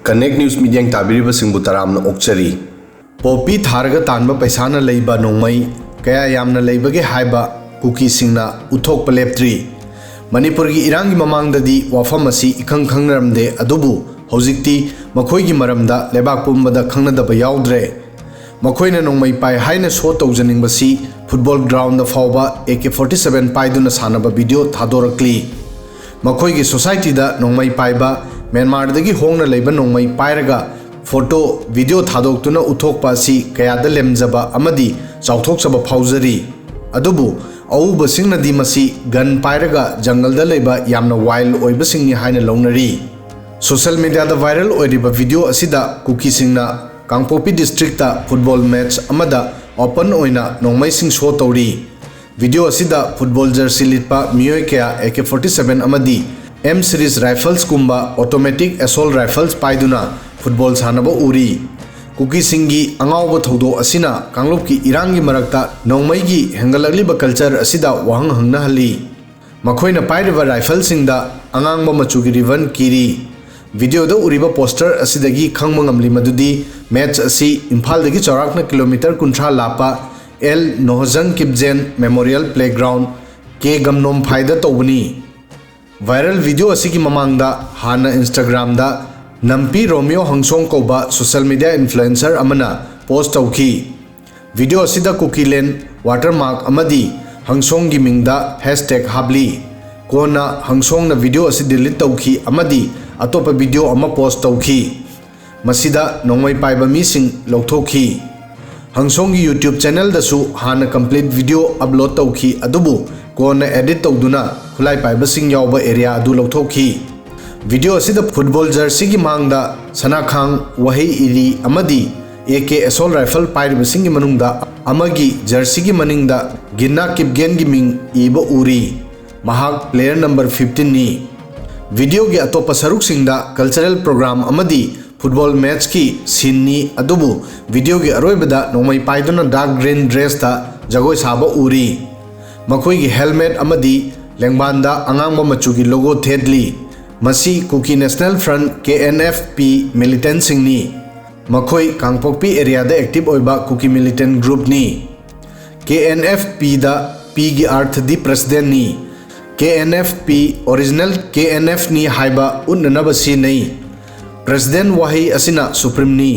Connect News Media Tabiriba Singbutaram Okchari. Popi tharaga tanba Peisana Leiba Nongmei, Kaya Yamna Leibage Haiba, Kukisingi, uthokpa leptri. Manipuri Irangi Mamangdadi, Wafamasi, Kangramde, Adubu, Hozikti, Makoigi Maramda, Lebak Pumbada Kanada Bayaudre. Makoina Nongmei Pai Haina Soto Basi, football ground of Faoba, AK-47 Paiduna Sanaba video thadoktuna. Makoigi society da Nongmei Paiba, Myanmar dagi hongna Leiba Nongmei pairaga, photo, video thadoktuna uthokpa si kayada lemjaba amadi chaothaokchaba faojari. Adubu, auba singna di masi gun pairaga jungle da leiba yamna wild oiba singni haina launari. Social media da viral oiriba video asida Kukisingi Kangpokpi district ta football match amada open oina Nongmei sing show tauri. Video asida football jersey litpa miyoi kaya AK-47 amadi M series rifles kumba automatic assault rifles paiduna football sanaba uri. Kukisingi angawba thodo asina Kangpokpi irangi marakta Nongmei gi hengalakliba culture asida wahang hangna hali. Makoina pairiba rifle singda angangba machugi ribbon kiri. Video da uriba poster asidagi khangma ngamli madudi match asi Imphal dagi chaurakna kilometer kunthra lapa L Nohajang Kibjen Memorial Playground ke gamnom phaida tobani. Viral video asigi mamangda hana Instagram da Nampi Romeo Hangsong koba social media influencer amana post tauki. Video asida Kukilen watermark amadi Hangsong gi mingda #habli. Kona Hangsong na video asi delete tauki amadi atopa video ama post tauki. Masida Nongmei Paiba mising logthokhi. Hangsong gi YouTube channel dasu hana complete video upload tauki adubu kona edit tawduna khulai paiba sing yawba area adu logthokhi. Video asida football jersey gi mangda Sanakhang wahi iri amadi AK assault rifle pairiba sing gi manungda amagi jersey gi maningda Ginna Kipgen gi ming iba uri. Mahak player number 15 ni. Video gi atopa saruk singda cultural program amadi football match ki scene ni adubu video gi aroibada Nongmei paiduna dark green dress ta jagoi saba uri. Makoi gi helmet amadi lengbanda angangba machugi logo thedli. Masi Kuki National Front KNFP Militants singni. Makoi Kangpokpi area da active oiba Kuki militant group ni. KNFP da P gi arth di president ni. KNFP original KNF ni haiba unnanaba si nei. President wahi asina supreme ni.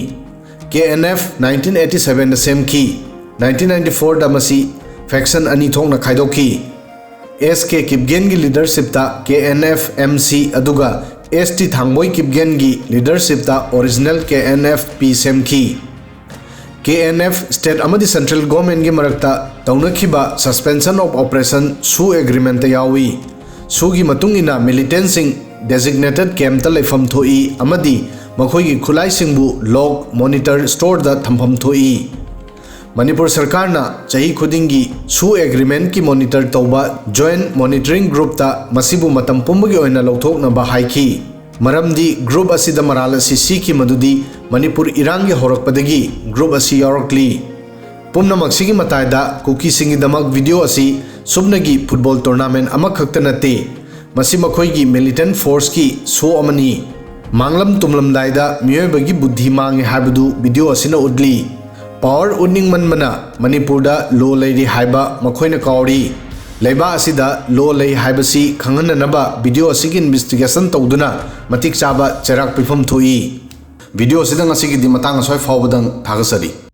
KNF 1987 da same ki. 1994 da masi faction ani thongna khaidoki. SK Kipgen gi leadership ta KNF MC aduga ST Thangboy Kipgen gi leadership ta original KNF P same ki. KNF state amadi central government gi marakta taunakhiba suspension of operation su agreement ta yawi. Su gi matungina militants sing designated camp ta leifam thoi amadi makhoi gi khulai singbu log monitor store da thampham thoi. Manipur sarkar na chahi khudingi su agreement ki monitor tauba joint monitoring group ta masibu matam pumbagi oina lawthokna ba haiki. Maramdi group asida maral asi siki madudi Manipur irangi horakpadagi group asi yarakli. Pumna maksigi matayda Kukisingi damak video asi subnagi football tournament amakhakta nate. Masi makhoigi militant force ki so amani. Manglam tumlam daida miyoibagi buddhi mangi habadu video asina udli. Power unning manmana Manipur da law leiri haiba makhoina kauri. Leiba asida law lei haibasi khangananaba video asigi investigation tawduna matik chaba cherak pifam thoi. Video asida ngasigi di matang asoi fawbadang thagasari.